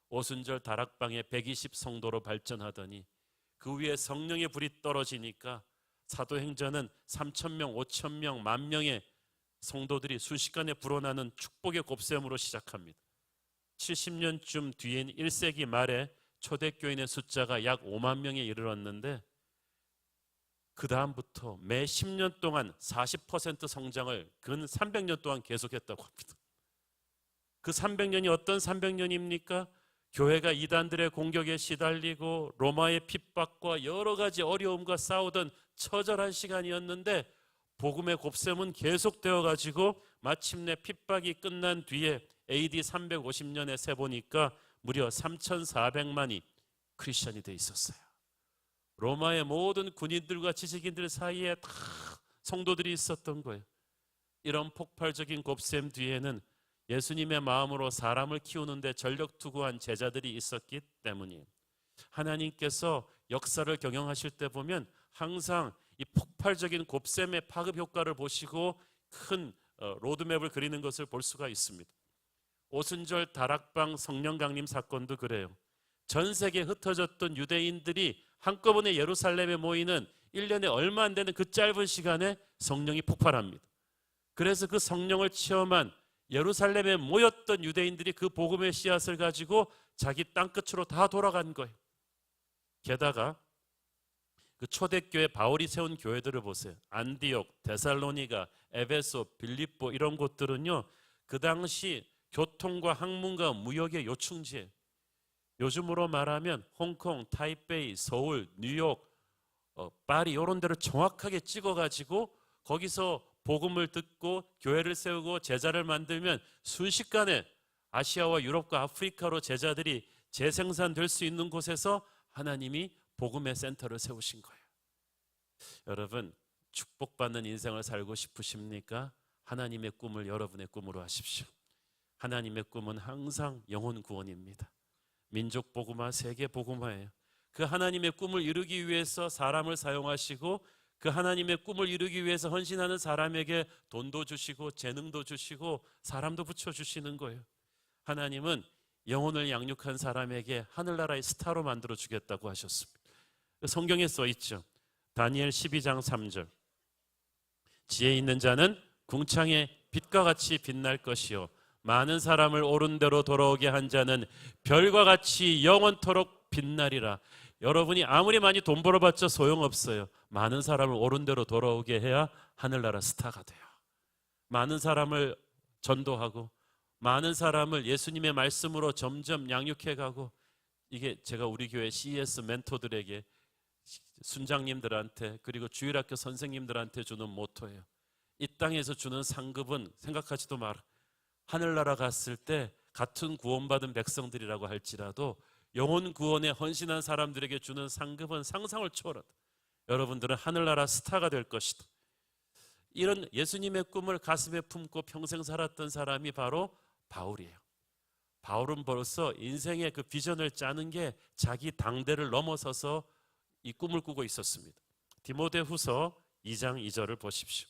오순절 다락방에 120 성도로 발전하더니 그 위에 성령의 불이 떨어지니까 사도행전은 3,000명, 5,000명, 10,000명의 성도들이 순식간에 불어나는 축복의 곱셈으로 시작합니다. 70년쯤 뒤인 1세기 말에 초대교인의 숫자가 약 5만 명에 이르렀는데 그 다음부터 매 10년 동안 40% 성장을 근 300년 동안 계속했다고 합니다. 그 300년이 어떤 300년입니까? 교회가 이단들의 공격에 시달리고 로마의 핍박과 여러 가지 어려움과 싸우던 처절한 시간이었는데 복음의 곱셈은 계속되어 가지고 마침내 핍박이 끝난 뒤에 AD 350년에 세보니까 무려 3,400만이 크리스천이 돼 있었어요. 로마의 모든 군인들과 지식인들 사이에 다 성도들이 있었던 거예요. 이런 폭발적인 곱셈 뒤에는 예수님의 마음으로 사람을 키우는데 전력 투구한 제자들이 있었기 때문이에요. 하나님께서 역사를 경영하실 때 보면 항상 이 폭발적인 곱셈의 파급 효과를 보시고 큰 로드맵을 그리는 것을 볼 수가 있습니다. 오순절 다락방 성령 강림 사건도 그래요. 전 세계에 흩어졌던 유대인들이 한꺼번에 예루살렘에 모이는 1년에 얼마 안 되는 그 짧은 시간에 성령이 폭발합니다. 그래서 그 성령을 체험한 예루살렘에 모였던 유대인들이 그 복음의 씨앗을 가지고 자기 땅끝으로 다 돌아간 거예요. 게다가 그 초대교회 바울이 세운 교회들을 보세요. 안디옥, 데살로니가, 에베소, 빌립보 이런 곳들은요, 그 당시 교통과 학문과 무역의 요충지예요. 요즘으로 말하면 홍콩, 타이베이, 서울, 뉴욕, 파리 이런 데를 정확하게 찍어가지고 거기서 복음을 듣고 교회를 세우고 제자를 만들면 순식간에 아시아와 유럽과 아프리카로 제자들이 재생산될 수 있는 곳에서 하나님이 복음의 센터를 세우신 거예요. 여러분, 축복받는 인생을 살고 싶으십니까? 하나님의 꿈을 여러분의 꿈으로 하십시오. 하나님의 꿈은 항상 영혼 구원입니다. 민족 복음화, 세계 복음화예요. 그 하나님의 꿈을 이루기 위해서 사람을 사용하시고 그 하나님의 꿈을 이루기 위해서 헌신하는 사람에게 돈도 주시고 재능도 주시고 사람도 붙여주시는 거예요. 하나님은 영혼을 양육한 사람에게 하늘나라의 스타로 만들어 주겠다고 하셨습니다. 성경에 써 있죠. 다니엘 12장 3절. 지혜 있는 자는 궁창의 빛과 같이 빛날 것이요 많은 사람을 옳은 대로 돌아오게 한 자는 별과 같이 영원토록 빛나리라. 여러분이 아무리 많이 돈 벌어봤자 소용없어요. 많은 사람을 옳은 대로 돌아오게 해야 하늘나라 스타가 돼요. 많은 사람을 전도하고 많은 사람을 예수님의 말씀으로 점점 양육해가고, 이게 제가 우리 교회 CES 멘토들에게, 순장님들한테, 그리고 주일학교 선생님들한테 주는 모토예요. 이 땅에서 주는 상급은 생각하지도 마라. 하늘나라 갔을 때 같은 구원받은 백성들이라고 할지라도 영혼 구원에 헌신한 사람들에게 주는 상급은 상상을 초월하다. 여러분들은 하늘나라 스타가 될 것이다. 이런 예수님의 꿈을 가슴에 품고 평생 살았던 사람이 바로 바울이에요. 바울은 벌써 인생의 그 비전을 짜는 게 자기 당대를 넘어서서 이 꿈을 꾸고 있었습니다. 디모데후서 2장 2절을 보십시오.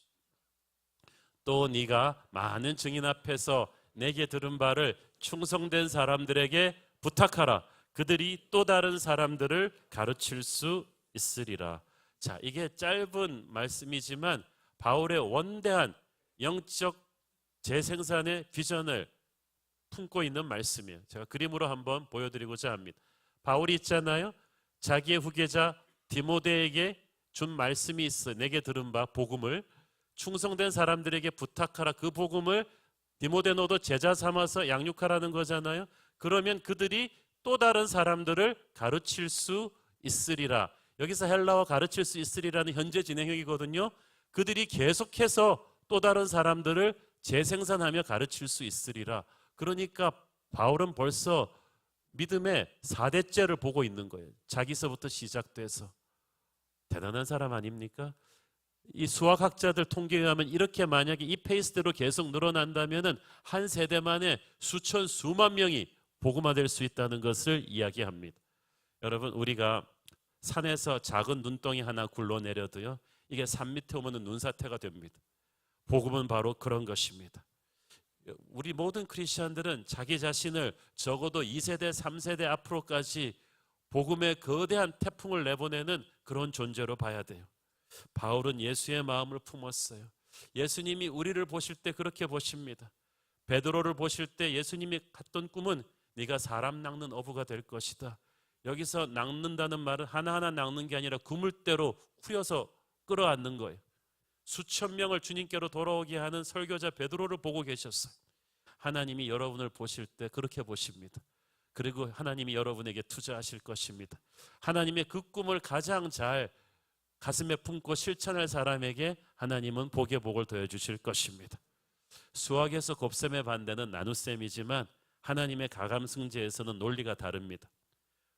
또 네가 많은 증인 앞에서 내게 들은 바를 충성된 사람들에게 부탁하라. 그들이 또 다른 사람들을 가르칠 수 있으리라. 자, 이게 짧은 말씀이지만 바울의 원대한 영적 재생산의 비전을 품고 있는 말씀이에요. 제가 그림으로 한번 보여드리고자 합니다. 바울이 있잖아요. 자기의 후계자 디모데에게 준 말씀이 있어. 내게 들은 바 복음을 충성된 사람들에게 부탁하라. 그 복음을 디모데 너도 제자 삼아서 양육하라는 거잖아요. 그러면 그들이 또 다른 사람들을 가르칠 수 있으리라. 여기서 헬라어 가르칠 수 있으리라는 현재 진행형이거든요. 그들이 계속해서 또 다른 사람들을 재생산하며 가르칠 수 있으리라. 그러니까 바울은 벌써 믿음의 4대째를 보고 있는 거예요. 자기서부터 시작돼서. 대단한 사람 아닙니까? 이 수학학자들 통계에 의하면 이렇게 만약에 이 페이스대로 계속 늘어난다면 한 세대 만에 수천 수만 명이 복음화될 수 있다는 것을 이야기합니다. 여러분, 우리가 산에서 작은 눈덩이 하나 굴러내려도요, 이게 산 밑에 오면 눈사태가 됩니다. 복음은 바로 그런 것입니다. 우리 모든 크리스천들은 자기 자신을 적어도 2세대, 3세대 앞으로까지 복음의 거대한 태풍을 내보내는 그런 존재로 봐야 돼요. 바울은 예수의 마음을 품었어요. 예수님이 우리를 보실 때 그렇게 보십니다. 베드로를 보실 때 예수님이 갖던 꿈은 네가 사람 낚는 어부가 될 것이다. 여기서 낚는다는 말은 하나하나 낚는 게 아니라 그물대로 후려서 끌어안는 거예요. 수천 명을 주님께로 돌아오게 하는 설교자 베드로를 보고 계셨어요. 하나님이 여러분을 보실 때 그렇게 보십니다. 그리고 하나님이 여러분에게 투자하실 것입니다. 하나님의 그 꿈을 가장 잘 가슴에 품고 실천할 사람에게 하나님은 복의 복을 더해주실 것입니다. 수학에서 곱셈의 반대는 나눗셈이지만 하나님의 가감승제에서는 논리가 다릅니다.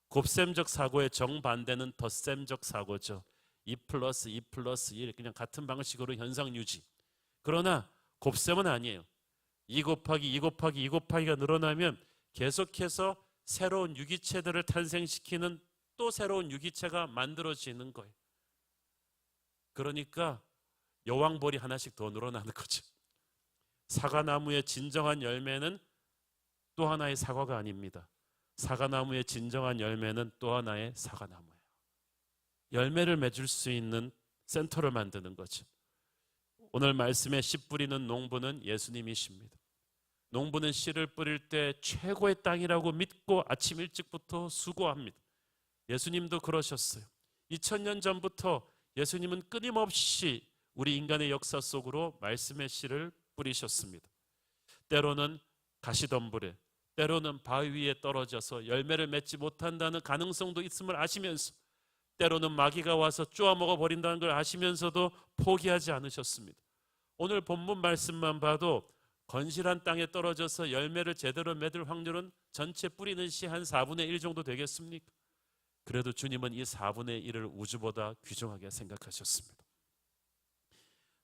곱셈적 사고의 정반대는 덧셈적 사고죠. 2 플러스 2 플러스 1, 그냥 같은 방식으로 현상 유지. 그러나 곱셈은 아니에요. 2 곱하기 2 곱하기 2 곱하기가 늘어나면 계속해서 새로운 유기체들을 탄생시키는 또 새로운 유기체가 만들어지는 거예요. 그러니까 여왕벌이 하나씩 더 늘어나는 거죠. 사과나무의 진정한 열매는 또 하나의 사과가 아닙니다. 사과나무의 진정한 열매는 또 하나의 사과나무예요. 열매를 맺을 수 있는 센터를 만드는 거죠. 오늘 말씀에 씨 뿌리는 농부는 예수님이십니다. 농부는 씨를 뿌릴 때 최고의 땅이라고 믿고 아침 일찍부터 수고합니다. 예수님도 그러셨어요. 2000년 전부터 예수님은 끊임없이 우리 인간의 역사 속으로 말씀의 씨를 뿌리셨습니다. 때로는 가시덤불에, 때로는 바위 위에 떨어져서 열매를 맺지 못한다는 가능성도 있음을 아시면서, 때로는 마귀가 와서 쪼아먹어 버린다는 걸 아시면서도 포기하지 않으셨습니다. 오늘 본문 말씀만 봐도 건실한 땅에 떨어져서 열매를 제대로 맺을 확률은 전체 뿌리는 씨 한 4분의 1 정도 되겠습니까? 그래도 주님은 이 4분의 1을 우주보다 귀중하게 생각하셨습니다.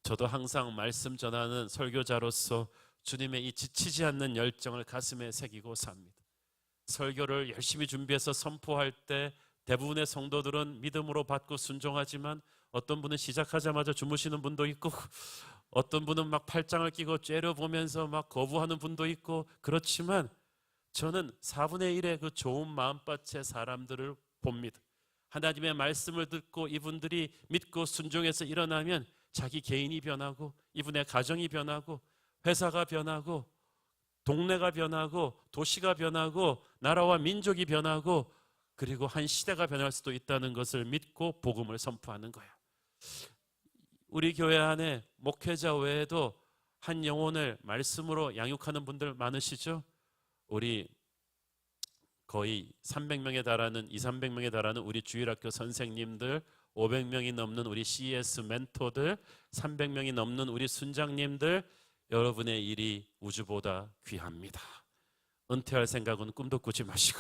저도 항상 말씀 전하는 설교자로서 주님의 이 지치지 않는 열정을 가슴에 새기고 삽니다. 설교를 열심히 준비해서 선포할 때 대부분의 성도들은 믿음으로 받고 순종하지만 어떤 분은 시작하자마자 주무시는 분도 있고, 어떤 분은 막 팔짱을 끼고 째려보면서 막 거부하는 분도 있고, 그렇지만 저는 4분의 1의 그 좋은 마음밭의 사람들을 봅니다. 하나님의 말씀을 듣고 이분들이 믿고 순종해서 일어나면 자기 개인이 변하고, 이분의 가정이 변하고, 회사가 변하고, 동네가 변하고, 도시가 변하고, 나라와 민족이 변하고, 그리고 한 시대가 변할 수도 있다는 것을 믿고 복음을 선포하는 거예요. 우리 교회 안에 목회자 외에도 한 영혼을 말씀으로 양육하는 분들 많으시죠? 우리 거의 300명에 달하는 200~300명에 달하는 우리 주일학교 선생님들, 500명이 넘는 우리 CES 멘토들, 300명이 넘는 우리 순장님들, 여러분의 일이 우주보다 귀합니다. 은퇴할 생각은 꿈도 꾸지 마시고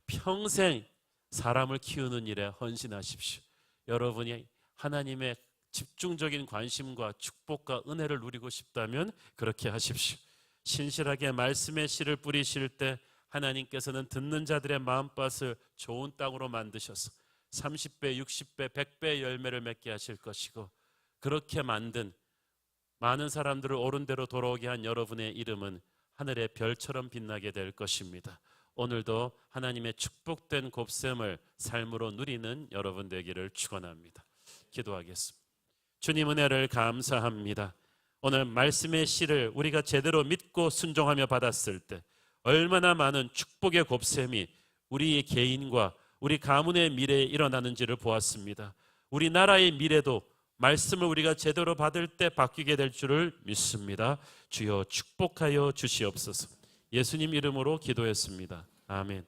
평생 사람을 키우는 일에 헌신하십시오. 여러분이 하나님의 집중적인 관심과 축복과 은혜를 누리고 싶다면 그렇게 하십시오. 신실하게 말씀의 씨를 뿌리실 때 하나님께서는 듣는 자들의 마음밭을 좋은 땅으로 만드셔서 30배, 60배, 100배의 열매를 맺게 하실 것이고, 그렇게 만든 많은 사람들을 옳은 대로 돌아오게 한 여러분의 이름은 하늘의 별처럼 빛나게 될 것입니다. 오늘도 하나님의 축복된 곱셈을 삶으로 누리는 여러분 되기를 축원합니다. 기도하겠습니다. 주님 은혜를 감사합니다. 오늘 말씀의 씨를 우리가 제대로 믿고 순종하며 받았을 때 얼마나 많은 축복의 곱셈이 우리 개인과 우리 가문의 미래에 일어나는지를 보았습니다. 우리 나라의 미래도 말씀을 우리가 제대로 받을 때 바뀌게 될 줄을 믿습니다. 주여 축복하여 주시옵소서. 예수님 이름으로 기도했습니다. 아멘.